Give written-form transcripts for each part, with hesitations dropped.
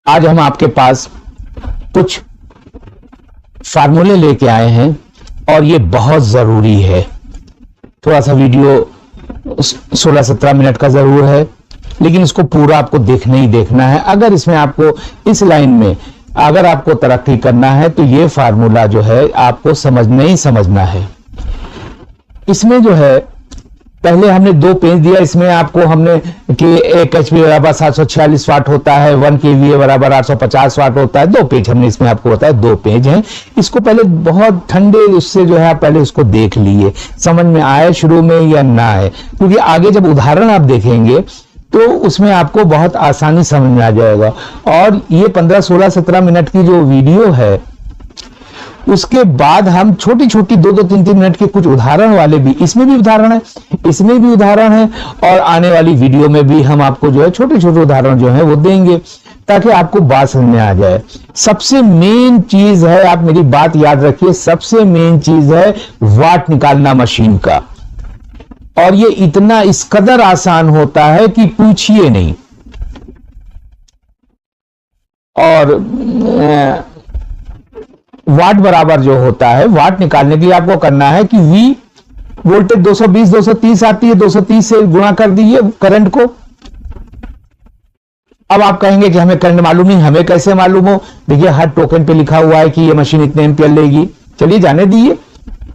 आज हम आपके पास कुछ फार्मूले लेके आए हैं और ये बहुत जरूरी है। थोड़ा सा वीडियो 16-17 मिनट का जरूर है, लेकिन इसको पूरा आपको देखना ही देखना है। अगर इसमें आपको इस लाइन में अगर आपको तरक्की करना है तो ये फार्मूला जो है आपको समझना ही समझना है। इसमें जो है पहले हमने 2 पेज दिया, इसमें आपको हमने कि 1 HP बराबर 746 वाट होता है, 1 kVA बराबर 850 वाट होता है। 2 पेज हमने इसमें आपको बताया, 2 पेज हैं। इसको पहले बहुत ठंडे उससे जो है आप पहले उसको देख लीजिए, समझ में आए शुरू में या ना आए, क्योंकि आगे जब उदाहरण आप देखेंगे तो उसमें आपको बहुत आसानी समझ में आ जाएगा। और ये 15, 16, 17 मिनट की जो वीडियो है, उसके बाद हम छोटी छोटी 2-2, 3-3 मिनट के कुछ उदाहरण वाले भी, इसमें भी उदाहरण है, इसमें भी उदाहरण है, और आने वाली वीडियो में भी हम आपको जो है छोटे छोटे उदाहरण जो है वो देंगे, ताकि आपको बात समझ में आ जाए। सबसे मेन चीज है, आप मेरी बात याद रखिए, सबसे मेन चीज है वाट निकालना मशीन का। और ये इतना इस कदर आसान होता है कि पूछिए नहीं। और वाट बराबर जो होता है, वाट निकालने के लिए आपको करना है कि V वोल्टेज 220, 230 आती है, 230 से गुणा कर दीजिए करंट को। अब आप कहेंगे कि हमें करंट मालूम नहीं, हमें कैसे मालूम हो? देखिए हर टोकन पे लिखा हुआ है कि ये मशीन इतने एम्पियर लेगी। चलिए जाने दीजिए,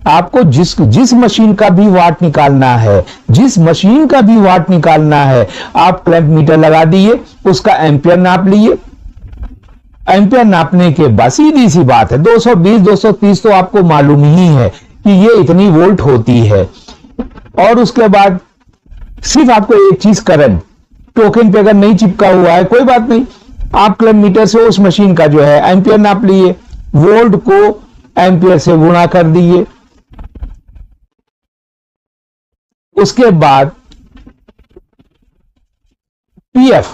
आपको जिस मशीन का भी वाट निकालना है, जिस मशीन का भी वाट निकालना है, आप क्लैंप मीटर लगा दिए, उसका एम्पियर नाप लिए। एम्पियर नापने के बाद सीधी सी बात है, 220, 230 तो आपको मालूम ही है कि ये इतनी वोल्ट होती है। और उसके बाद सिर्फ आपको एक चीज, करंट टोकन पे अगर नहीं चिपका हुआ है कोई बात नहीं, आप क्लैंप मीटर से उस मशीन का जो है एम्पियर नाप लिए, वोल्ट को एम्पियर से गुणा कर दिए। उसके बाद पीएफ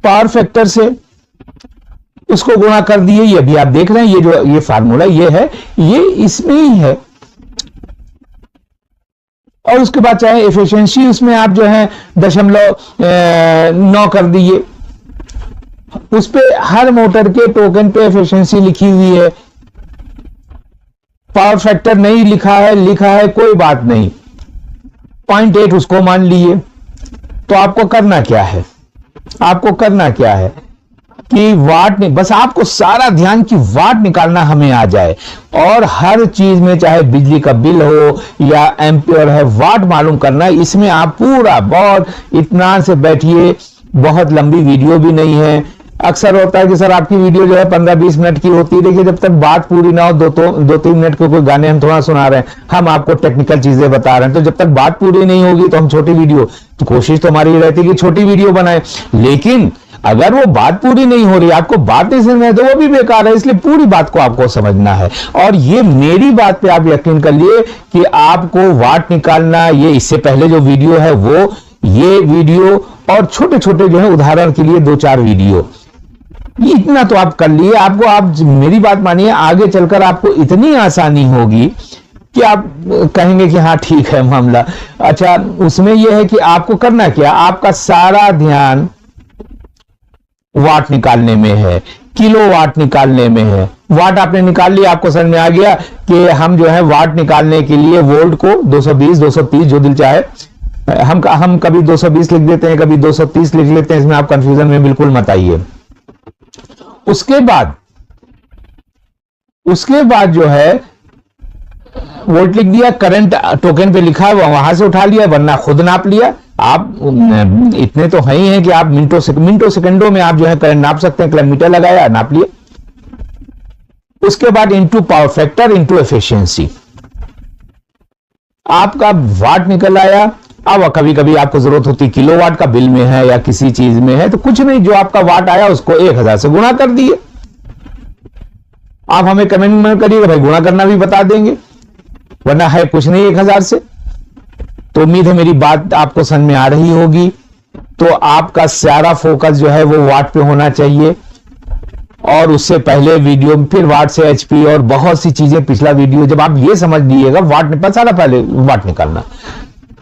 पावर फैक्टर से उसको गुणा कर दिए। ये भी आप देख रहे हैं, ये जो ये फार्मूला ये है, ये इसमें ही है। और उसके बाद चाहे एफिशिएंसी उसमें आप जो है 0.9 कर दिए, उस पे हर मोटर के टोकन पे एफिशिएंसी लिखी हुई है। पावर फैक्टर नहीं लिखा है कोई बात नहीं, 0.8 उसको मान लिए। तो आपको करना क्या है, आपको करना क्या है कि वाट नहीं, बस आपको सारा ध्यान कि वाट निकालना हमें आ जाए। और हर चीज में, चाहे बिजली का बिल हो या एम्पियर है, वाट मालूम करना। इसमें आप पूरा बहुत इत्मीनान से बैठिए, बहुत लंबी वीडियो भी नहीं है। अक्सर होता है कि सर आपकी वीडियो जो है 15-20 मिनट की होती है, देखिए जब तक बात पूरी ना हो, 2-3 मिनट के कोई गाने हम थोड़ा सुना रहे हैं, हम आपको टेक्निकल चीजें बता रहे हैं, तो जब तक बात पूरी नहीं होगी तो हम छोटी वीडियो, तो कोशिश तो हमारी रहती है कि छोटी वीडियो बनाए। लेकिन अगर वो बात पूरी नहीं हो रही, आपको बात नहीं समझ में, तो वो भी बेकार है। इसलिए पूरी बात को आपको समझना है। और ये मेरी बात पे आप यकीन कर लिए कि आपको वाट निकालना, ये इससे पहले जो वीडियो है वो, ये वीडियो और छोटे छोटे जो है उदाहरण के लिए 2-4 वीडियो, इतना तो आप कर लिए। आपको, आप मेरी बात मानिए, आगे चलकर आपको इतनी आसानी होगी कि आप कहेंगे कि हाँ ठीक है मामला। अच्छा, उसमें यह है कि आपको करना क्या, आपका सारा ध्यान वाट निकालने में है, किलो वाट निकालने में है। वाट आपने निकाल लिया, आपको समझ में आ गया कि हम जो है वाट निकालने के लिए वोल्ट को 220, 230 जो दिल चाहे, हम कभी 220 लिख देते हैं, कभी 230 लिख लेते हैं। इसमें आप कंफ्यूजन में बिल्कुल मत आइए। उसके बाद जो है वोल्ट लिख दिया, करंट टोकन पे लिखा है वहां से उठा लिया, वरना खुद नाप लिया। आप इतने तो है ही हैं कि आप मिनटों सेकंडों में आप जो है करंट नाप सकते हैं। क्लैंप मीटर लगाया, नाप लिया। उसके बाद into power factor into efficiency, आपका वाट निकल आया। अब कभी कभी आपको जरूरत होती किलोवाट का, बिल में है या किसी चीज में है, तो कुछ नहीं, जो आपका वाट आया उसको 1000 से गुणा कर दिए। आप हमें कमेंट में करिएगा, भाई गुणा करना भी बता देंगे, वरना है कुछ नहीं 1000 से। तो उम्मीद है मेरी बात आपको समझ में आ रही होगी। तो आपका सारा फोकस जो है वो वाट पे होना चाहिए। और उससे पहले वीडियो में फिर वाट से एचपी और बहुत सी चीजें, पिछला वीडियो जब आप ये समझ लीजिएगा, वाट निकाल, सारा पहले वाट निकालना।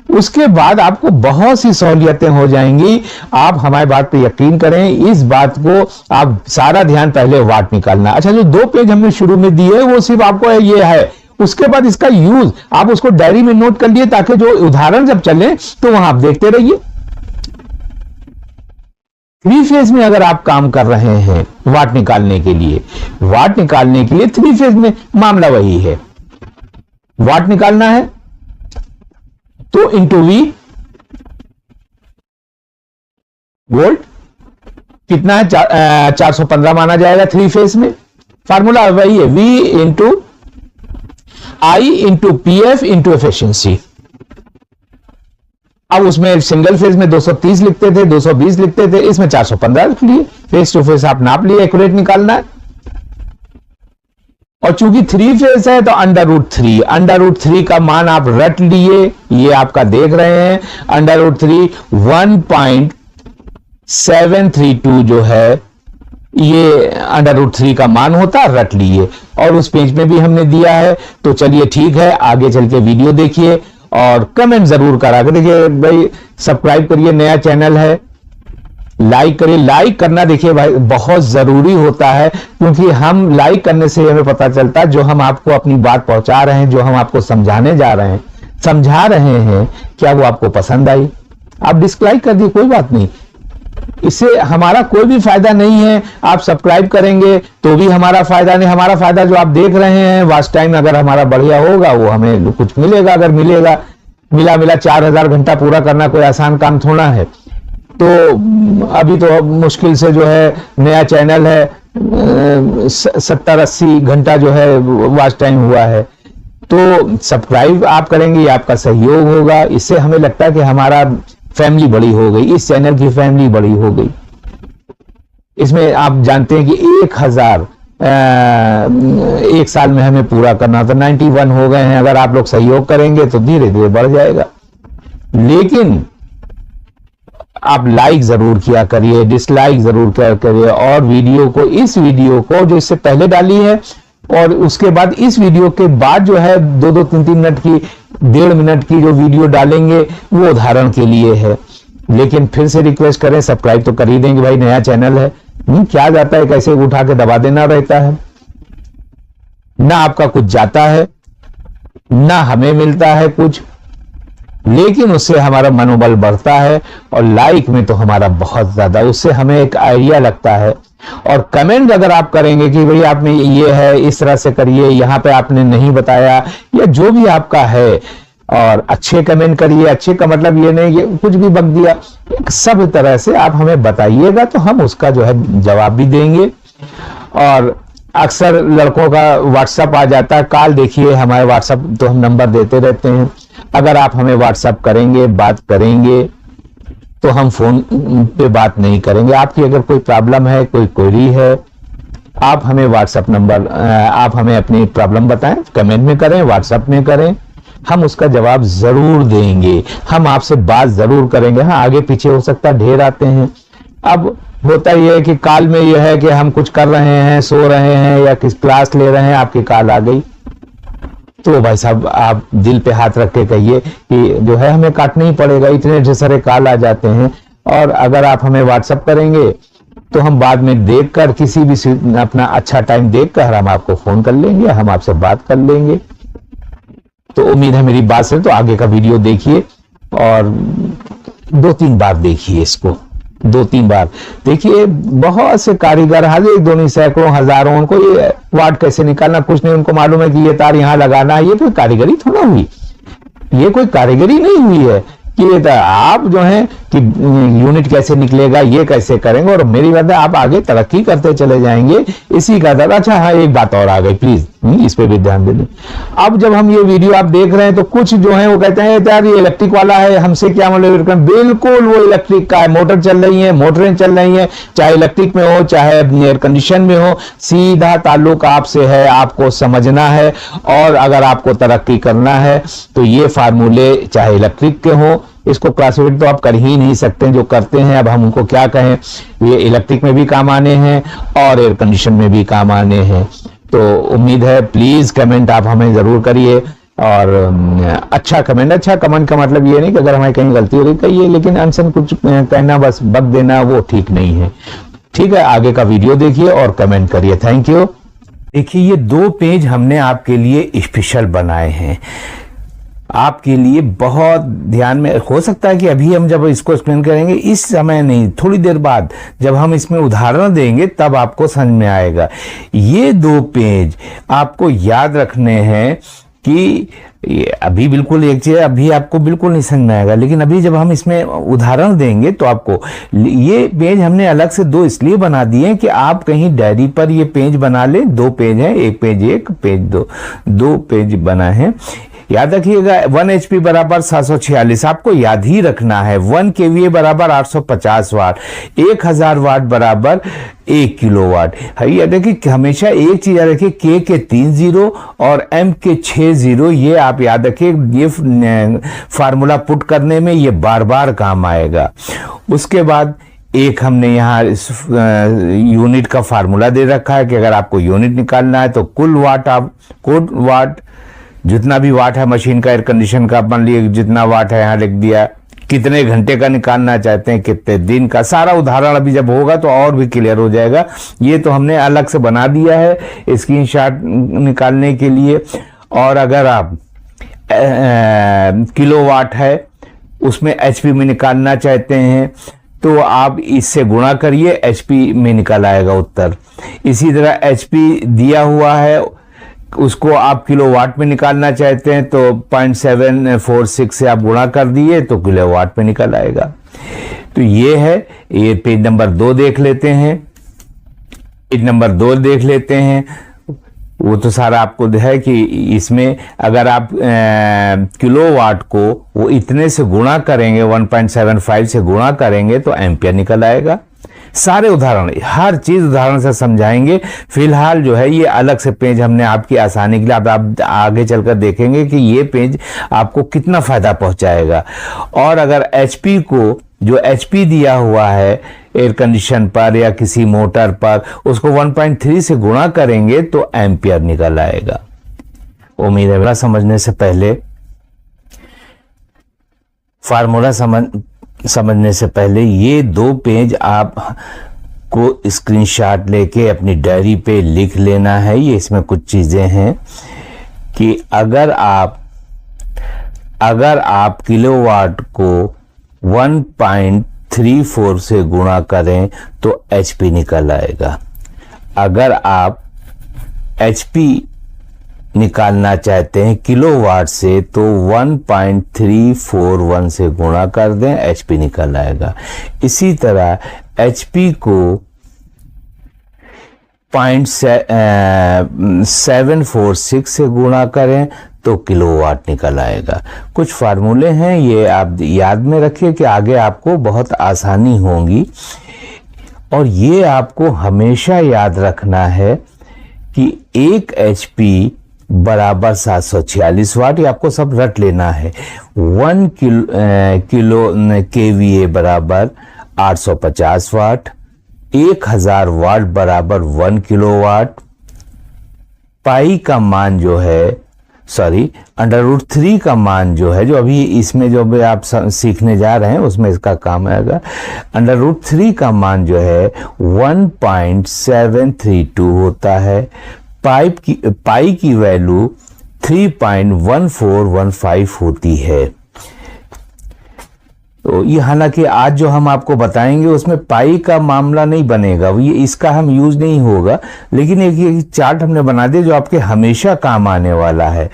उसके बाद आपको बहुत सी सहूलियतें हो जाएंगी। आप हमारी बात पे यकीन करें, इस बात को आप सारा ध्यान पहले वाट निकालना। अच्छा, जो 2 पेज हमने शुरू में दिए वो सिर्फ आपको ये है, उसके बाद इसका यूज आप उसको डायरी में नोट कर लिए, ताकि जो उदाहरण जब चले तो वहां आप देखते रहिए। 3 फेज में अगर आप काम कर रहे हैं वाट निकालने के लिए, 3 फेज में मामला वही है। वाट निकालना है तो इंटू वी, वोल्ट कितना है, 415 माना जाएगा 3 फेज में। फार्मूला वही है, v into i into p f into efficiency. अब उसमें सिंगल फेज में 230 लिखते थे, 220 लिखते थे, इसमें 415 लिख लिए। फेस टू फेस आप नाप लिए, एक्यूरेट निकालना है। और चूंकि 3 फेज है तो अंडर रूट 3 का मान आप रट लिए, ये आपका देख रहे हैं। अंडर रूट 3 1.732 जो है ये अंडर रूट 3 का मान होता है, रट लिए। और उस पेज में भी हमने दिया है। तो चलिए ठीक है, आगे चल के वीडियो देखिए और कमेंट जरूर करा कर देखिए भाई। सब्सक्राइब करिए, नया चैनल है, लाइक करिए। लाइक करना देखिए भाई बहुत जरूरी होता है, क्योंकि हम लाइक करने से हमें पता चलता है जो हम आपको अपनी बात पहुंचा रहे हैं, जो हम आपको समझा रहे हैं क्या वो आपको पसंद आई। आप डिसलाइक कर दिए, कोई बात नहीं, इससे हमारा कोई भी फायदा नहीं है। आप सब्सक्राइब करेंगे तो भी हमारा फायदा नहीं, हमारा फायदा जो आप देख रहे हैं वॉच टाइम अगर हमारा बढ़िया होगा वो हमें कुछ मिलेगा। अगर मिला 4000 घंटा पूरा करना कोई आसान काम थोड़ा है। तो अभी तो मुश्किल से जो है नया चैनल है, 70-80 घंटा जो है वॉच टाइम हुआ है। तो सब्सक्राइब आप करेंगे, ये आपका सहयोग होगा। इससे हमें लगता है कि हमारा फैमिली बड़ी हो गई, इस चैनल की फैमिली बड़ी हो गई। इसमें आप जानते हैं कि 1000 एक साल में हमें पूरा करना था, 91 हो गए हैं। अगर आप लोग सहयोग करेंगे तो धीरे धीरे बढ़ जाएगा। लेकिन आप लाइक जरूर किया करिए, डिसलाइक जरूर किया करिए। और इस वीडियो को जो इससे पहले डाली है और उसके बाद इस वीडियो के बाद जो है 2-2, 3-3 मिनट की, 1.5 मिनट की जो वीडियो डालेंगे वो उदाहरण के लिए है। लेकिन फिर से रिक्वेस्ट करें, सब्सक्राइब तो कर ही देंगे भाई, नया चैनल है। क्या जाता है, कैसे उठा के दबा देना रहता है। ना आपका कुछ जाता है, ना हमें मिलता है कुछ, लेकिन उससे हमारा मनोबल बढ़ता है। और लाइक में तो हमारा बहुत ज्यादा, उससे हमें एक आइडिया लगता है। और कमेंट अगर आप करेंगे कि भाई आप में ये है, इस तरह से करिए, यहाँ पे आपने नहीं बताया, या जो भी आपका है, और अच्छे कमेंट करिए। अच्छे का मतलब ये नहीं कि कुछ भी बक दिया, सब तरह से आप हमें बताइएगा तो हम उसका जो है जवाब भी देंगे। और अक्सर लड़कों का व्हाट्सएप आ जाता है, कॉल देखिए हमारे व्हाट्सएप तो हम नंबर देते रहते हैं। अगर आप हमें व्हाट्सएप करेंगे, बात करेंगे, तो हम फोन पे बात नहीं करेंगे। आपकी अगर कोई प्रॉब्लम है, कोई क्वेरी है, आप हमें व्हाट्सएप नंबर, आप हमें अपनी प्रॉब्लम बताएं, कमेंट में करें, व्हाट्सएप में करें, हम उसका जवाब जरूर देंगे। हम आपसे बात जरूर करेंगे। हाँ, आगे पीछे हो सकता है, ढेर आते हैं। अब होता यह है कि कॉल में यह है कि हम कुछ कर रहे हैं, सो रहे हैं या किस क्लास ले रहे हैं, आपकी कॉल आ गई तो भाई साहब आप दिल पे हाथ रख के कहिए कि जो है हमें काटना ही पड़ेगा, इतने ढेर सारे कॉल आ जाते हैं। और अगर आप हमें व्हाट्सएप करेंगे तो हम बाद में देखकर, किसी भी अपना अच्छा टाइम देखकर हम आपको फोन कर लेंगे, हम आपसे बात कर लेंगे। तो उम्मीद है मेरी बात से तो आगे का वीडियो देखिए और 2-3 बार देखिए, इसको 2-3 बार देखिए। बहुत से कारीगर, हाजिर 1-2 सैकड़ों हजारों, उनको ये वाट कैसे निकालना कुछ नहीं, उनको मालूम है कि ये तार यहाँ लगाना है। ये कोई कारीगरी थोड़ा हुई, ये कोई कारीगरी नहीं हुई है कि आप जो है कि यूनिट कैसे निकलेगा, ये कैसे करेंगे। और मेरी बात है, आप आगे तरक्की करते चले जाएंगे, इसी का दर। अच्छा हाँ, एक बात और आ गई, प्लीज इस पे भी ध्यान दे दें। अब जब हम ये वीडियो आप देख रहे हैं तो कुछ जो है वो कहते हैं यार ये इलेक्ट्रिक वाला है, हमसे क्या मतलब। बिल्कुल वो इलेक्ट्रिक का है, मोटर चल रही है, मोटरें चल रही है, चाहे इलेक्ट्रिक में हो चाहे एयर कंडीशन में हो, सीधा ताल्लुक आपसे है, आपको समझना है। और अगर आपको तरक्की करना है तो ये फार्मूले चाहे इलेक्ट्रिक के हो, इसको क्लासिफिकेट तो आप कर ही नहीं सकते, जो करते हैं। अब हम उनको क्या कहें, ये इलेक्ट्रिक में भी काम आने हैं और एयर कंडीशन में भी काम आने हैं। तो उम्मीद है, प्लीज कमेंट आप हमें जरूर करिए। और अच्छा कमेंट का मतलब ये नहीं कि अगर हमारी कहीं गलती हो गई कहिए, लेकिन अनसन कुछ कहना, बस बक देना, वो ठीक नहीं है। ठीक है, आगे का वीडियो देखिए और कमेंट करिए। Thank you. देखिए, ये 2 पेज हमने आपके लिए स्पेशल बनाए हैं, आपके लिए बहुत ध्यान में। हो सकता है कि अभी हम जब इसको एक्सप्लेन करेंगे, इस समय नहीं, थोड़ी देर बाद जब हम इसमें उदाहरण देंगे तब आपको समझ में आएगा। ये 2 पेज आपको याद रखने हैं कि अभी बिल्कुल एक चीज अभी आपको बिल्कुल नहीं समझ में आएगा, लेकिन अभी जब हम इसमें उदाहरण देंगे तो आपको, ये पेज हमने अलग से 2 इसलिए बना दिए कि आप कहीं डायरी पर ये पेज बना ले। 2 पेज हैं, एक पेज 2 पेज बना है। याद रखिएगा 1 HP बराबर 746, आपको याद ही रखना है। 1 kVA बराबर 850 वाट, 1000 वाट बराबर 1 किलोवाट। याद रखिए, हमेशा एक चीज याद रखिए, K के 3 0 और M के 6 0, ये आप याद रखिए। ये फार्मूला पुट करने में ये बार बार काम आएगा। उसके बाद एक हमने यहाँ यूनिट का फार्मूला दे रखा है कि अगर आपको यूनिट निकालना है तो कुल वाट जितना भी वाट है मशीन का, एयर कंडीशन का, मान लिए जितना वाट है यहाँ लिख दिया। कितने घंटे का निकालना चाहते हैं, कितने दिन का, सारा उदाहरण अभी जब होगा तो और भी क्लियर हो जाएगा। ये तो हमने अलग से बना दिया है स्क्रीनशॉट निकालने के लिए। और अगर आप किलोवाट है उसमें HP में निकालना चाहते हैं तो आप इससे गुणा करिए, HP में निकल आएगा उत्तर। इसी तरह HP दिया हुआ है, उसको आप किलोवाट में निकालना चाहते हैं तो 0.746 से आप गुणा कर दिए तो किलोवाट में निकल आएगा। तो ये है, ये पेज नंबर 2 देख लेते हैं। पेज नंबर 2 देख लेते हैं, वो तो सारा आपको है कि इसमें अगर आप किलोवाट को वो इतने से गुणा करेंगे, 1.75 से गुणा करेंगे तो एम्पियर निकल आएगा। सारे उदाहरण, हर चीज उदाहरण से समझाएंगे। फिलहाल जो है ये अलग से पेज हमने आपकी आसानी के लिए, आप आगे चलकर देखेंगे कि ये पेज आपको कितना फायदा पहुंचाएगा। और अगर HP को, जो HP दिया हुआ है एयर कंडीशन पर या किसी मोटर पर, उसको 1.3 से गुणा करेंगे तो एम्पियर निकल आएगा। उम्मीद है समझने से पहले, फार्मूला समझने से पहले ये 2 पेज आप को स्क्रीनशॉट लेके अपनी डायरी पे लिख लेना है। ये इसमें कुछ चीजें हैं कि अगर आप किलोवाट को 1.34 से गुणा करें तो HP निकल आएगा। अगर आप HP निकालना चाहते हैं किलोवाट से तो 1.341 से गुणा कर दें, HP निकल आएगा। इसी तरह HP को 0.746 से गुणा करें तो किलोवाट निकल आएगा। कुछ फार्मूले हैं, ये आप याद में रखिए कि आगे आपको बहुत आसानी होगी। और ये आपको हमेशा याद रखना है कि 1 HP बराबर 746 वाट, ये आपको सब रट लेना है। 1 किलो KVA बराबर 850 वाट, 1000 वाट बराबर 1 किलोवाट। पाई का मान जो है, √3 का मान जो है, जो अभी इसमें जो भी आप सीखने जा रहे हैं उसमें इसका काम आएगा। √3 का मान जो है 1.732 होता है। पाई की वैल्यू 3.1415 होती है। तो ये हालांकि आज जो हम आपको बताएंगे उसमें पाई का मामला नहीं बनेगा, ये इसका हम यूज नहीं होगा, लेकिन एक चार्ट हमने बना दिया जो आपके हमेशा काम आने वाला है।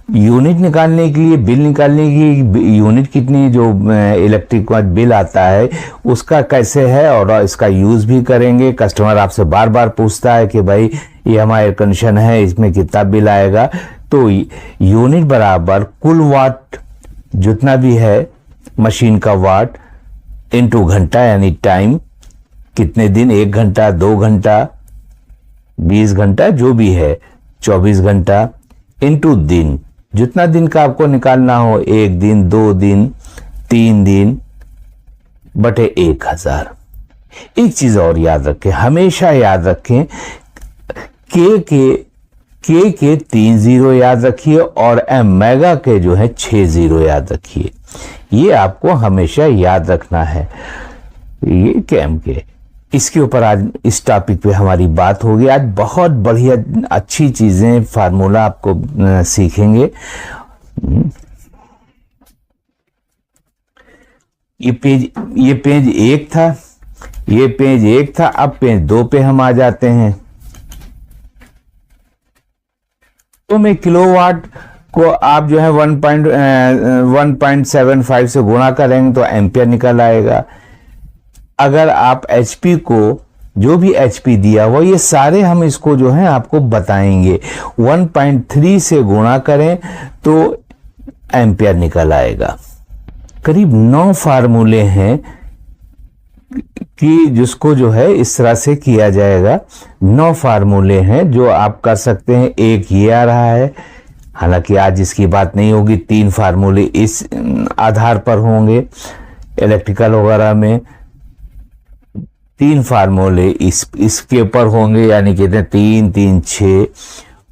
यूनिट निकालने के लिए, बिल निकालने की, यूनिट कितनी जो इलेक्ट्रिक बिल आता है उसका कैसे है, और इसका यूज भी करेंगे। कस्टमर आपसे बार बार पूछता है कि भाई ये हमारा एयर कंडीशन है, इसमें कितना बिल आएगा। तो यूनिट बराबर कुल वाट जितना भी है मशीन का वाट इनटू घंटा, यानी टाइम, कितने दिन, 1 घंटा, 2 घंटा, 20 घंटा, जो भी है 24 घंटा, इनटू दिन, जितना दिन का आपको निकालना हो, 1 दिन, 2 दिन, 3 दिन, बटे 1000। एक चीज और याद रखें, हमेशा याद रखें, के 3 जीरो याद रखिए और मेगा के जो है 6 जीरो याद रखिए। ये आपको हमेशा याद रखना है। ये कैम के इसके ऊपर आज इस टॉपिक पे हमारी बात होगी। आज बहुत बढ़िया अच्छी चीजें फार्मूला आपको सीखेंगे। ये पेज 1 था, ये पेज 1 था। अब पेज 2 पे हम आ जाते हैं। तो में किलोवाट को आप जो है 1.75 से गुणा करेंगे तो एम्पियर निकल आएगा। अगर आप एचपी को जो भी एचपी दिया हुआ ये सारे हम इसको जो है आपको बताएंगे। 1.3 से गुणा करें तो एम्पियर निकल आएगा। करीब 9 फार्मूले हैं कि जिसको जो है इस तरह से किया जाएगा। 9 फार्मूले हैं जो आप कर सकते हैं। एक ये आ रहा है, हालांकि आज इसकी बात नहीं होगी। 3 फार्मूले इस आधार पर होंगे इलेक्ट्रिकल वगैरह में। 3 फार्मूले इसके ऊपर होंगे, यानी कहते हैं 3 3 6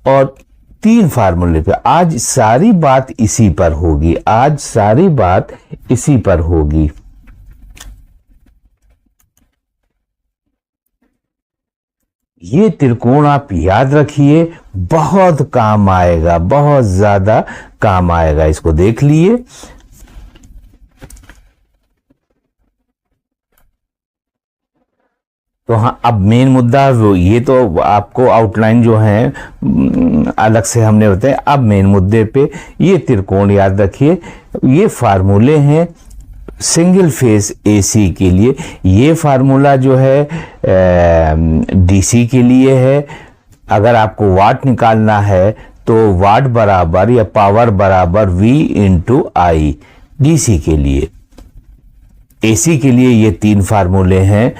और 3 फार्मूले पे। आज सारी बात इसी पर होगी। आज सारी बात इसी पर होगी। ये त्रिकोण आप याद रखिए, बहुत काम आएगा, बहुत ज्यादा काम आएगा। इसको देख लिए। तो हाँ, अब मेन मुद्दा ये तो आपको आउटलाइन जो है अलग से हमने बताया। अब मेन मुद्दे पे ये त्रिकोण याद रखिए। ये फार्मूले हैं सिंगल फेज एसी के लिए। ये फार्मूला जो है डीसी के लिए है। अगर आपको वाट निकालना है तो वाट बराबर या पावर बराबर V इंटू आई डीसी के लिए। एसी के लिए ये 3 फार्मूले हैं।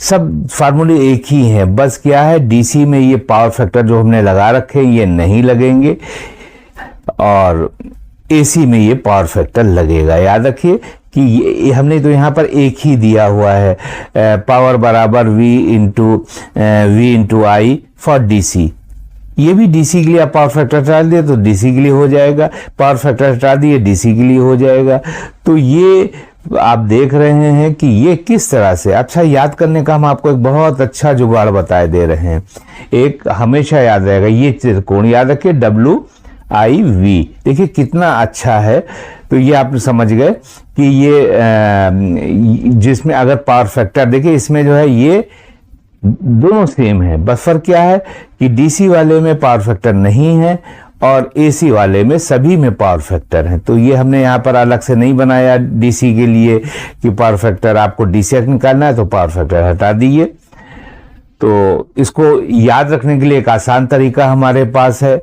सब फार्मूले एक ही हैं, बस क्या है डीसी में ये पावर फैक्टर जो हमने लगा रखे ये नहीं लगेंगे और एसी में ये पावर फैक्टर लगेगा। याद रखिए कि ये हमने तो यहाँ पर एक ही दिया हुआ है, पावर बराबर V into I for DC. ये भी डीसी के लिए आप पावर फैक्टर हटा दिए तो डीसी के लिए हो जाएगा, पावर फैक्टर हटा दिए डीसी के लिए हो जाएगा। तो ये आप देख रहे हैं कि ये किस तरह से। अच्छा, याद करने का हम आपको एक बहुत अच्छा जुगाड़ बताए दे रहे हैं। एक हमेशा याद रहेगा, ये त्रिकोण याद रखिए WIV। देखिए कितना अच्छा है। तो ये आप समझ गए कि ये जिसमें अगर पावर फैक्टर देखिए इसमें जो है ये दोनों सेम है। बस फर्क क्या है कि डीसी वाले में पावर फैक्टर नहीं है और एसी वाले में सभी में पावर फैक्टर है। तो ये हमने यहाँ पर अलग से नहीं बनाया डीसी के लिए कि पावर फैक्टर आपको डीसी निकालना है तो पावर फैक्टर हटा दिए। तो इसको याद रखने के लिए एक आसान तरीका हमारे पास है।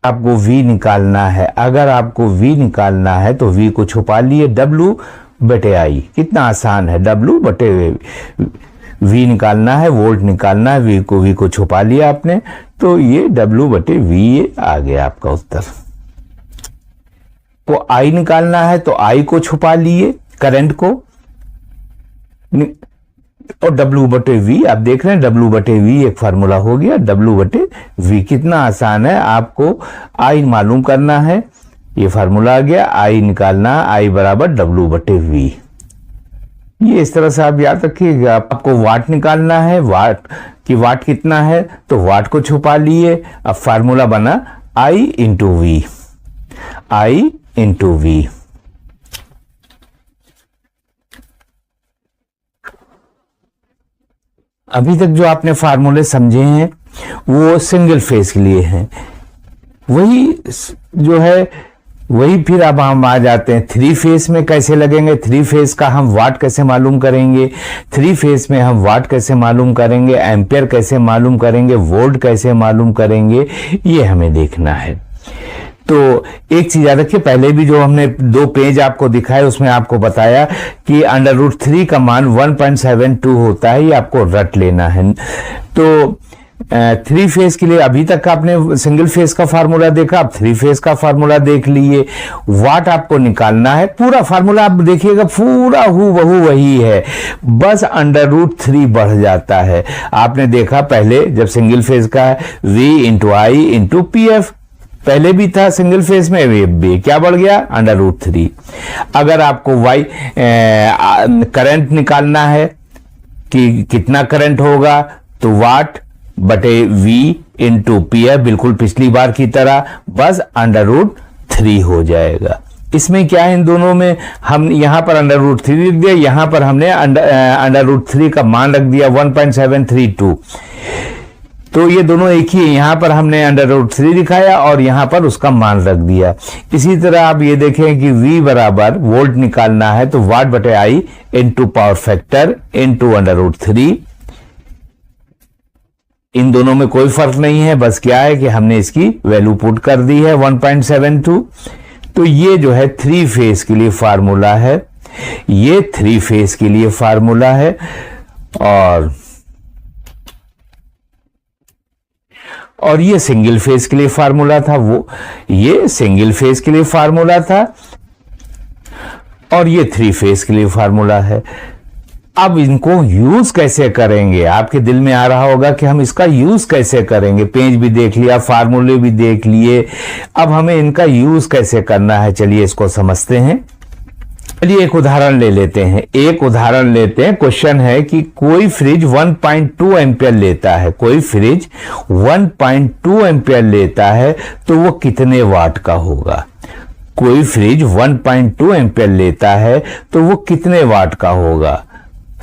आपको V निकालना है। अगर आपको V निकालना है तो V को छुपा लिए W/I। कितना आसान है, W/V निकालना है, वोल्ट निकालना है, V को छुपा लिया आपने तो ये W/V ये आ गया आपका उत्तर। को I निकालना है तो I को छुपा लिए करंट को और W/V आप देख रहे हैं W/V एक फार्मूला हो गया। W/V कितना आसान है। आपको I मालूम करना है, ये फार्मूला आ गया। I निकालना, I बराबर W/V। ये इस तरह से आप याद रखिएगा। आपको वाट निकालना है, वाट की वाट कितना है तो वाट को छुपा लिए। अब फार्मूला बना I into V। I into V। अभी तक जो आपने फार्मूले समझे हैं वो सिंगल फेज के लिए हैं। वही जो है वही फिर अब हम आ जाते हैं 3 फेज में कैसे लगेंगे। 3 फेज का हम वाट कैसे मालूम करेंगे, 3 फेज में हम वाट कैसे मालूम करेंगे, एम्पियर कैसे मालूम करेंगे, वोल्ट कैसे मालूम करेंगे, ये हमें देखना है। तो एक चीज याद रखिए, पहले भी जो हमने 2 पेज आपको दिखाए उसमें आपको बताया कि √3 का मान 1.72 होता है। ये आपको रट लेना है। तो थ्री फेज के लिए अभी तक आपने सिंगल फेज का फार्मूला देखा, अब थ्री फेज का फार्मूला देख लिए। वाट आपको निकालना है, पूरा फार्मूला आप देखिएगा पूरा हूबहू वही है, बस √3 बढ़ जाता है। आपने देखा पहले जब सिंगल फेज का है V × I × PF, पहले भी था सिंगल फेज में, वे क्या बढ़ गया √3। अगर आपको वाई करंट निकालना है कि कितना करंट होगा, तो वाट बटे V × PF, बिल्कुल पिछली बार की तरह, बस √3 हो जाएगा। इसमें क्या है, इन दोनों में हम यहां पर √3 लिख दिया, यहां पर हमने √3 का मान रख दिया 1.732, तो ये दोनों एक ही है। यहां पर हमने √3 दिखाया और यहां पर उसका मान रख दिया। इसी तरह आप ये देखें कि V बराबर वोल्ट निकालना है, तो वाट बटे I × पावर फैक्टर × √3। इन दोनों में कोई फर्क नहीं है, बस क्या है कि हमने इसकी वैल्यू पुट कर दी है 1.72। तो ये जो है थ्री फेज के लिए फार्मूला है, ये थ्री फेज के लिए फार्मूला है। और ये सिंगल फेज के लिए फार्मूला था, वो ये सिंगल फेज के लिए फार्मूला था, और ये थ्री फेज के लिए फार्मूला है। अब इनको यूज कैसे करेंगे, आपके दिल में आ रहा होगा कि हम इसका यूज कैसे करेंगे। पेज भी देख लिया, फार्मूले भी देख लिए, अब हमें इनका यूज कैसे करना है, चलिए इसको समझते हैं। चलिए एक उदाहरण ले लेते हैं, एक उदाहरण लेते हैं। क्वेश्चन है कि कोई फ्रिज 1.2 एम्पियर लेता है, कोई फ्रिज 1.2 एम्पियर लेता है, तो वो कितने वाट का होगा। कोई फ्रिज 1.2 एम्पियर लेता है तो वो कितने वाट का होगा।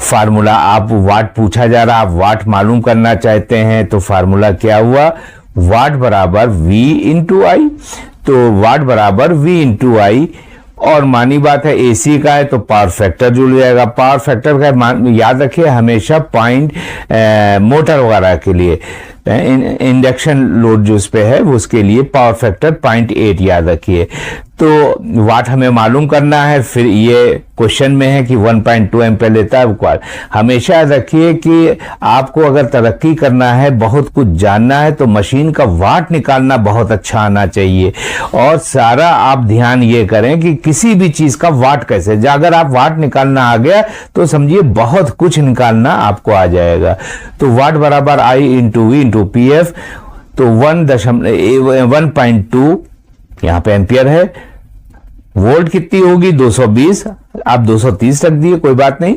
फार्मूला, आप वाट पूछा जा रहा, आप वाट मालूम करना चाहते हैं, तो फार्मूला क्या हुआ, वाट बराबर V × I। तो वाट बराबर V × I, और मानी बात है AC का है तो पावर फैक्टर जुड़ जाएगा। पावर फैक्टर का याद रखिए हमेशा पॉइंट मोटर वगैरह के लिए, इंडक्शन लोड जो उस पे है वो उसके लिए पावर फैक्टर 0.8 याद रखिए। तो वाट हमें मालूम करना है, फिर ये क्वेश्चन में है कि 1.2 एम्पियर लेता है। हमेशा याद रखिए कि आपको अगर तरक्की करना है, बहुत कुछ जानना है, तो मशीन का वाट निकालना बहुत अच्छा आना चाहिए। और सारा आप ध्यान ये करें कि किसी भी चीज का वाट कैसे, अगर आप वाट निकालना आ गया तो समझिए बहुत कुछ निकालना आपको आ जाएगा। तो वाट बराबर I × V × PF, तो 1.2 यहां पे एम्पियर है, वोल्ट कितनी होगी 220, आप 230 रख दिए कोई बात नहीं,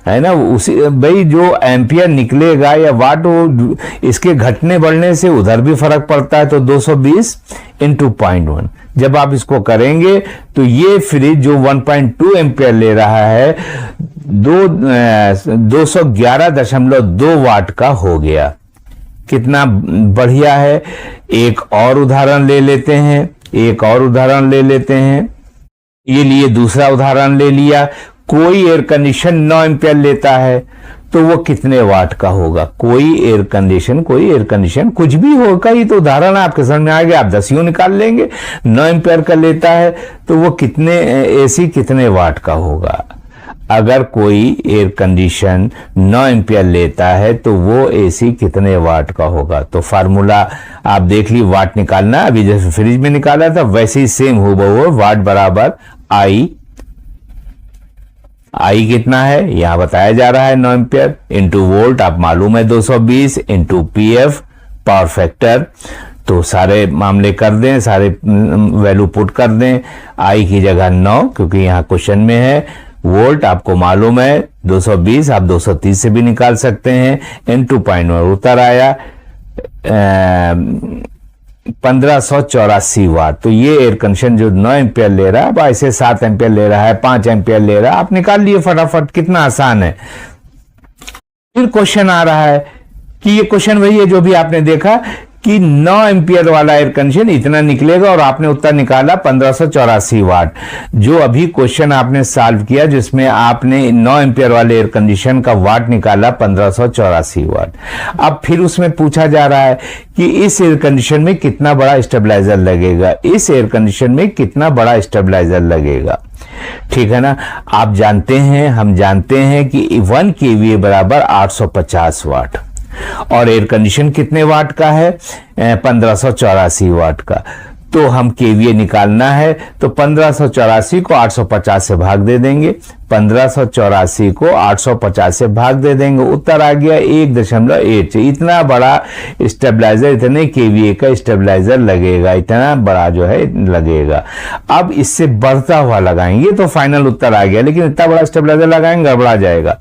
है ना। उसी भाई जो एम्पियर निकलेगा या वाट, वो इसके घटने बढ़ने से उधर भी फर्क पड़ता है, तो 220 × 0.1। जब आप इसको करेंगे तो ये फ्रिज जो 1.2 एम्पियर ले रहा है 211.2 वाट का हो गया। कितना बढ़िया है। एक और उदाहरण ले लेते हैं, एक और उदाहरण ले लेते हैं। ये लिए दूसरा उदाहरण ले लिया, कोई एयर कंडीशन 9 एम्पियर लेता है तो वो कितने वाट का होगा। कोई एयर कंडीशन कुछ भी होगा, ये तो उदाहरण आपके समझ में आ गया, आप 10 निकाल लेंगे। 9 एम्पियर का लेता है तो वो कितने AC कितने वाट का होगा। अगर कोई एयर कंडीशन 9 एम्पियर लेता है तो वो AC कितने वाट का होगा। तो फार्मूला आप देख ली, वाट निकालना अभी जैसे फ्रिज में निकाला था वैसे ही सेम हूबहू, वाट बराबर I कितना है यहां बताया जा रहा है 9 एम्पियर × वोल्ट, आप मालूम है 220 × PF पावर फैक्टर। तो सारे मामले कर दें, सारे वैल्यू पुट कर दें। I की जगह 9, क्योंकि यहां क्वेश्चन में है। वोल्ट आपको मालूम है 220, आप 230 से भी निकाल सकते हैं, × 0.1 उत्तर आया 1584 वाट। तो ये एयर कंडीशन जो 9 एम्पियर ले रहा है, अब ऐसे 7 एम्पियर ले रहा है, 5 एम्पियर ले रहा है, आप निकाल लिए फटाफट, कितना आसान है। फिर क्वेश्चन आ रहा है कि ये क्वेश्चन वही है जो भी आपने देखा कि 9 एम्पियर वाला एयर कंडीशन इतना निकलेगा, और आपने उत्तर निकाला 1584 वाट। जो अभी क्वेश्चन आपने सॉल्व किया जिसमें आपने 9 एम्पियर वाले एयर कंडीशन का वाट निकाला 1584 वाट। अब फिर उसमें पूछा जा रहा है कि इस एयर कंडीशन में कितना बड़ा स्टेबलाइजर लगेगा, इस एयर कंडीशन में कितना बड़ा स्टेबलाइजर लगेगा। ठीक है ना। आप जानते हैं, हम जानते हैं कि 1 kVA बराबर 850 वाट। और एयर कंडीशन कितने वाट का है? 1584 वाट का। तो हम केवीए निकालना है तो 1584 को 850 से भाग दे देंगे, 1584 को 850 से भाग दे देंगे, उत्तर आ गया 1.8। इतना बड़ा स्टेबलाइजर, इतने केवीए का स्टेबलाइजर लगेगा, इतना बड़ा जो है लगेगा। अब इससे बढ़ता हुआ लगाएंगे तो फाइनल उत्तर आ गया, लेकिन इतना बड़ा स्टेबलाइजर लगाएंगे गड़बड़ा जाएगा।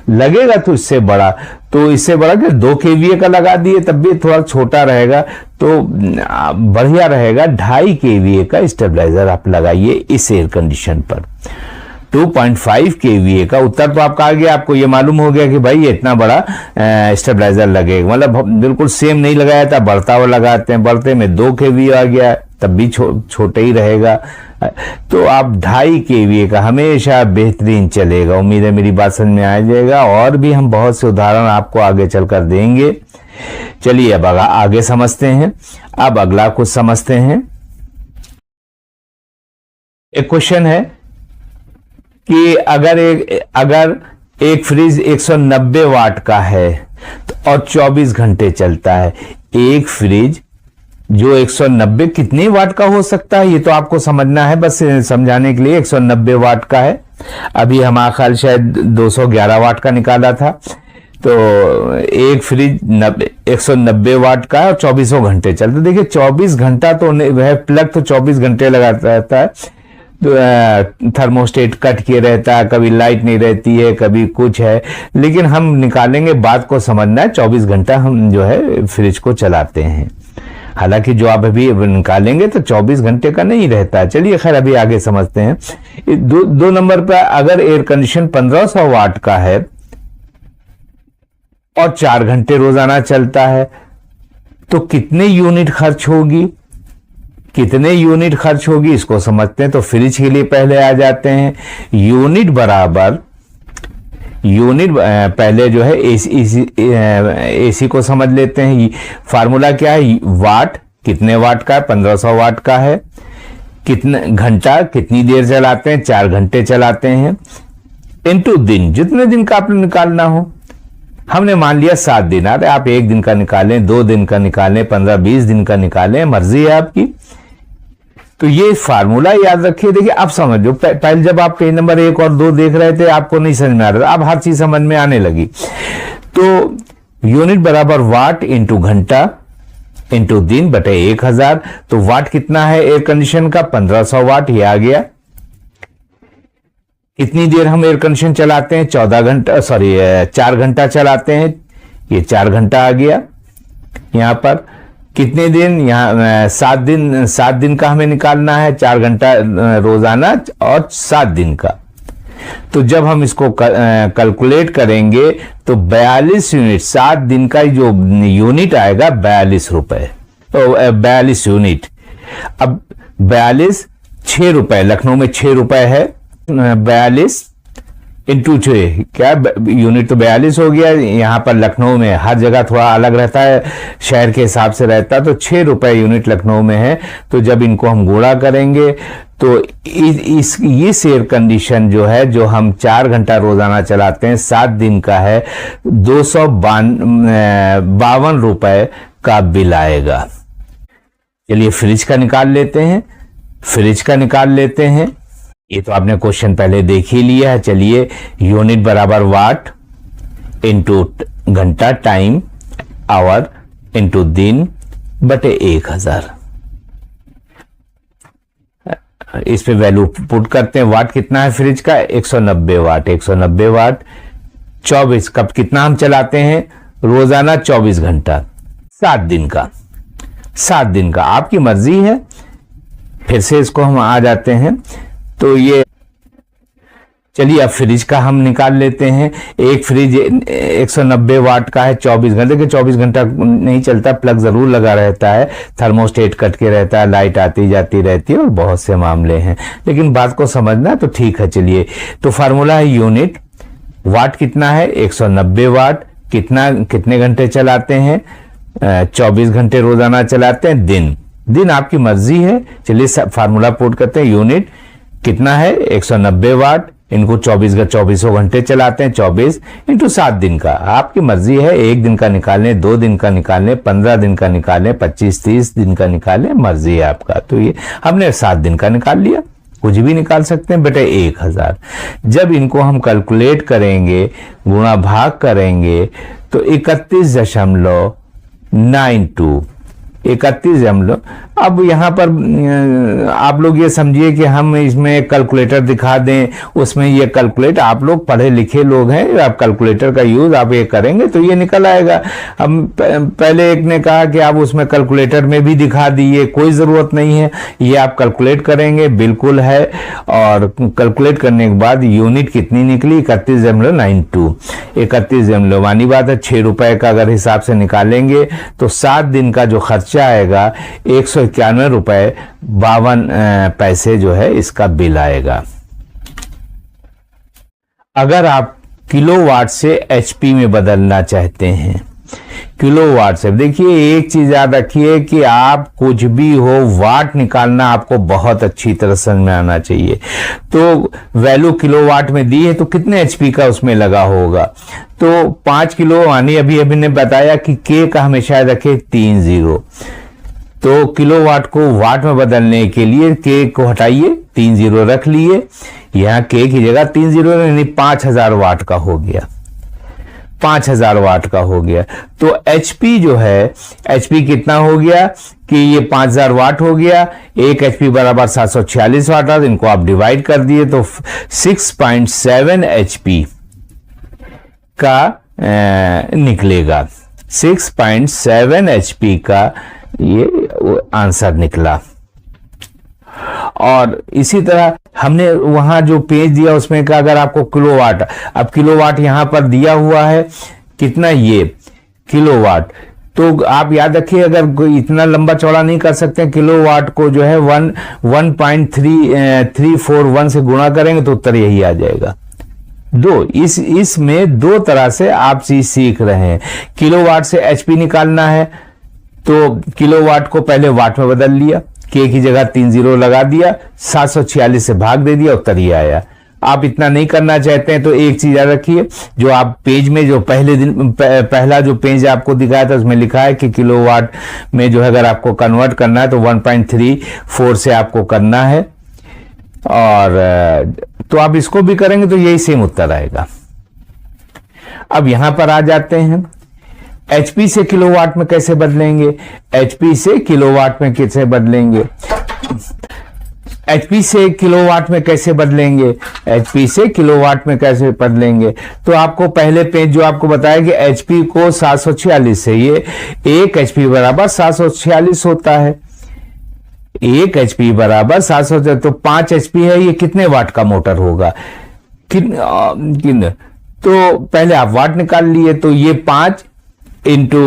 लगेगा तो इससे बड़ा, तो इससे बड़ा कि 2 केवीए का लगा दिए तब भी थोड़ा छोटा रहेगा, तो बढ़िया रहेगा 2.5 केवीए का स्टेबलाइजर आप लगाइए इस एयर कंडीशन पर। 2.5 केवीए का उत्तर तो आपका आ गया। आपको ये मालूम हो गया कि भाई ये इतना बड़ा स्टेबलाइजर लगेगा, मतलब बिल्कुल सेम नहीं लगाया था, बढ़ता हुआ लगाते हैं, बढ़ते में 2 केवीए आ गया तब भी छोटे ही रहेगा। तो आप 2.5 केवीए का हमेशा बेहतरीन चलेगा। उम्मीद है मेरी बात समझ में आ जाएगा, और भी हम बहुत से उदाहरण आपको आगे चलकर देंगे। चलिए अब आगे समझते हैं। अब अगला कुछ समझते हैं। एक क्वेश्चन है कि अगर एक फ्रिज 190 वाट का है और 24 घंटे चलता है, एक फ्रिज जो 190 कितनी वाट का हो सकता है ये तो आपको समझना है, बस समझाने के लिए 190 वाट का है। अभी हमारा ख्याल शायद 211 वाट का निकाला था। तो एक फ्रिज 190 वाट का है और 24 घंटे चलता है। देखिए 24 घंटा तो वह प्लग तो 24 घंटे लगाता रहता है, तो थर्मोस्टेट कट किए रहता है, कभी लाइट नहीं रहती है, कभी कुछ है, लेकिन हम निकालेंगे, बात को समझना है। 24 घंटा हम जो है फ्रिज को चलाते हैं, हालांकि जो आप अभी निकालेंगे तो 24 घंटे का नहीं रहता है। चलिए खैर अभी आगे समझते हैं। दो नंबर पर अगर एयर कंडीशन 1500 वाट का है और 4 घंटे रोजाना चलता है तो कितने यूनिट खर्च होगी? कितने यूनिट खर्च होगी इसको समझते हैं। तो फ्रिज के लिए पहले आ जाते हैं। यूनिट बराबर पहले जो है एसी को समझ लेते हैं। फार्मूला क्या है? वाट, कितने वाट का है? 1500 वाट का है। कितने घंटा, कितनी देर चलाते हैं? 4 घंटे चलाते हैं, इनटू दिन, जितने दिन का आपने निकालना हो। हमने मान लिया 7 दिन। अरे आप 1 दिन का निकालें, 2 दिन का निकालें, 15-20 दिन का निकालें, मर्जी है आपकी। तो ये फार्मूला याद रखिए। देखिए अब समझो, पहले जब आप पेज नंबर 1 और 2 देख रहे थे आपको नहीं समझ में आ रहा था, अब हर चीज समझ में आने लगी। तो यूनिट बराबर वाट इंटू घंटा इंटू दिन बटे 1000। तो वाट कितना है एयर कंडीशन का? 1500 वाट, ये आ गया। कितनी देर हम एयर कंडीशन चलाते हैं? 4 घंटा चलाते हैं, ये 4 घंटा आ गया। यहां पर कितने दिन? यहाँ 7 दिन का हमें निकालना है, 4 घंटा रोजाना और 7 दिन का। तो जब हम इसको कैलकुलेट करेंगे तो 42 यूनिट, 7 दिन का जो यूनिट आएगा 42 रुपए, तो 42 यूनिट। अब 42 6 रुपए, लखनऊ में 6 रुपए है, 42 इंटू 6, क्या यूनिट तो 42 हो गया। यहाँ पर लखनऊ में हर जगह थोड़ा अलग रहता है, शहर के हिसाब से रहता है, तो 6 रुपए यूनिट लखनऊ में है। तो जब इनको हम गुणा करेंगे तो इस एयर कंडीशन जो है, जो हम 4 घंटा रोजाना चलाते हैं, 7 दिन का है, 252 रुपए का बिल आएगा। चलिए फ्रिज का निकाल लेते हैं। ये तो आपने क्वेश्चन पहले देख ही लिया है। चलिए यूनिट बराबर वाट इंटू घंटा, टाइम, आवर इंटू दिन बटे 1000। इस पे वैल्यू पुट करते हैं। वाट कितना है फ्रिज का? 190 वाट। 190 वाट 24 कब कितना हम चलाते हैं? रोजाना 24 घंटा, 7 दिन का। 7 दिन का आपकी मर्जी है। फिर से इसको हम आ जाते हैं। तो ये चलिए अब फ्रिज का हम निकाल लेते हैं। एक फ्रिज 190 वाट का है, 24 घंटे के 24 घंटा नहीं चलता, प्लग जरूर लगा रहता है, थर्मोस्टेट कट के रहता है, लाइट आती जाती रहती है और बहुत से मामले हैं, लेकिन बात को समझना तो ठीक है। चलिए तो फार्मूला है यूनिट, वाट कितना है? 190 वाट, कितने घंटे चलाते हैं? 24 घंटे रोजाना चलाते हैं। दिन आपकी मर्जी है। चलिए फार्मूला पुट करते हैं। यूनिट कितना है? 190 वाट इनको 24 का 24 घंटे चलाते हैं, 24 इंटू 7 दिन का, आपकी मर्जी है, 1 दिन का निकालें, 2 दिन का निकालें, 15 दिन का निकालें, 25-30 दिन का निकालें, मर्जी है आपका। तो ये हमने 7 दिन का निकाल लिया, कुछ भी निकाल सकते हैं बेटे 1000। जब इनको हम कैलकुलेट करेंगे, गुणा भाग करेंगे तो 31.92, 31 अब यहां पर आप लोग ये समझिए कि हम इसमें कैलकुलेटर दिखा दें, उसमें ये कैलकुलेट, आप लोग पढ़े लिखे लोग हैं, आप कैलकुलेटर का यूज आप ये करेंगे तो ये निकल आएगा। हम पहले एक ने कहा कि आप उसमें कैलकुलेटर में भी दिखा दिए, कोई जरूरत नहीं है, ये आप कैलकुलेट करेंगे बिल्कुल है। और कैलकुलेट करने के बाद यूनिट कितनी निकली, 31.92, 31 मानी बात है 6 रुपए का अगर हिसाब से निकालेंगे तो 7 दिन का जो खर्चा आएगा 191 रुपए 52 पैसे जो है इसका बिल आएगा। अगर आप किलोवाट से एचपी में बदलना चाहते हैं, किलोवाट से, देखिए एक चीज याद रखिए कि आप कुछ भी हो वाट निकालना आपको बहुत अच्छी तरह समझ में आना चाहिए। तो वैल्यू किलोवाट में दी है तो कितने एचपी का उसमें लगा होगा, तो 5 किलो यानी अभी ने बताया कि के का हमेशा रखे 30, तो किलोवाट को वाट में बदलने के लिए के को हटाइए, 30 रख लिए, यहां के की जगह 30 यानी 5000 वाट का हो गया, 5000 वाट का हो गया। तो एचपी जो है, एचपी कितना हो गया कि ये 5000 वाट हो गया, 1 एचपी बराबर 746 वाट, इनको आप डिवाइड कर दिए तो 6.7 एचपी का निकलेगा, 6.7 एचपी का ये आंसर निकला। और इसी तरह हमने वहां जो पेज दिया उसमें का अगर आपको किलोवाट, अब किलोवाट यहां पर दिया हुआ है कितना, ये किलोवाट, तो आप याद रखिए अगर इतना लंबा चौड़ा नहीं कर सकते, किलोवाट को जो है 1.341 से गुणा करेंगे तो उत्तर यही आ जाएगा। इसमें 2 तरह से आप चीज सीख रहे हैं। किलोवाट से एचपी निकालना है तो किलोवाट को पहले वाट में बदल लिया, के की जगह 30 लगा दिया, 746 से भाग दे दिया, उत्तर ही आया। आप इतना नहीं करना चाहते हैं तो एक चीज याद रखिए, जो आप पेज में जो पहला जो पेज आपको दिखाया था उसमें लिखा है कि किलोवाट में जो है अगर आपको कन्वर्ट करना है तो 1.34 से आपको करना है, और तो आप इसको भी करेंगे तो यही सेम उत्तर आएगा। अब यहां पर आ जाते हैं, एचपी से किलोवाट में कैसे बदलेंगे, एचपी से किलोवाट में कैसे बदलेंगे, एचपी से किलोवाट में कैसे बदलेंगे, एचपी से किलोवाट में कैसे बदलेंगे। तो आपको पहले पेज जो आपको बताया कि एचपी को 746 से, ये 1 एचपी बराबर 746 होता है, 1 एचपी बराबर 746, तो 5 एचपी है, ये कितने वाट का मोटर होगा, तो पहले आप वाट निकाल लिए, तो ये 5 इंटू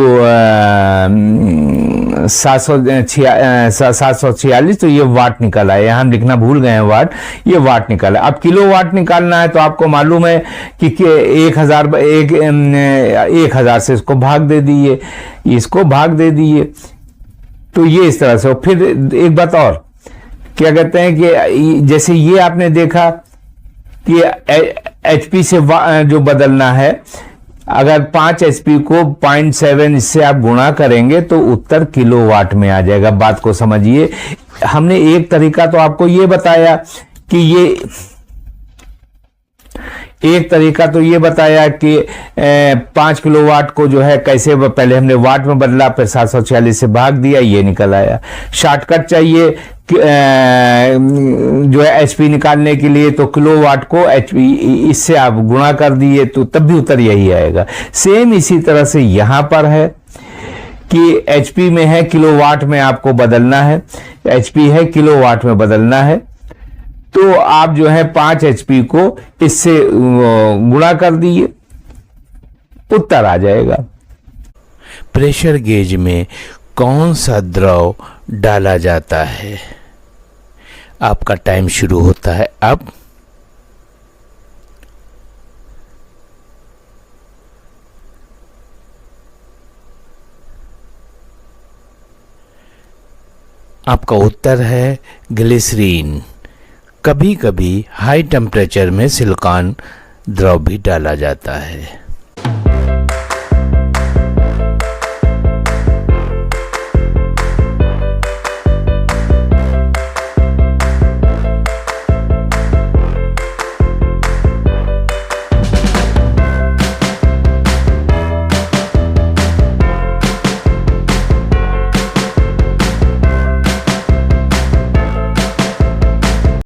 746, तो ये वाट निकला है, यहां हम लिखना भूल गए हैं वाट, ये वाट निकला। अब किलो वाट निकालना है तो आपको मालूम है कि 1000 से इसको भाग दे दिए, इसको भाग दे दिए, तो ये इस तरह से। फिर एक बात और, क्या कहते हैं कि जैसे ये आपने देखा कि एचपी से जो बदलना है, अगर 5 एचपी को 0.7 इससे आप गुणा करेंगे तो उत्तर किलोवाट में आ जाएगा। बात को समझिए, हमने एक तरीका तो आपको ये बताया कि ये एक तरीका तो ये बताया कि 5 किलोवाट को जो है कैसे, पहले हमने वाट में बदला, फिर 746 से भाग दिया, ये निकल आया। शॉर्टकट चाहिए जो है एचपी निकालने के लिए, तो किलोवाट को एचपी इससे आप गुणा कर दिए तो तब भी उत्तर यही आएगा। सेम इसी तरह से यहां पर है कि एचपी में है, किलोवाट में आपको बदलना है, एचपी है किलोवाट में बदलना है, तो आप जो है 5 एचपी को इससे गुणा कर दिए, उत्तर आ जाएगा। प्रेशर गेज में कौन सा द्रव डाला जाता है? आपका टाइम शुरू होता है अब। आपका उत्तर है ग्लिसरीन। कभी कभी हाई टेम्परेचर में सिलिकॉन द्रव भी डाला जाता है।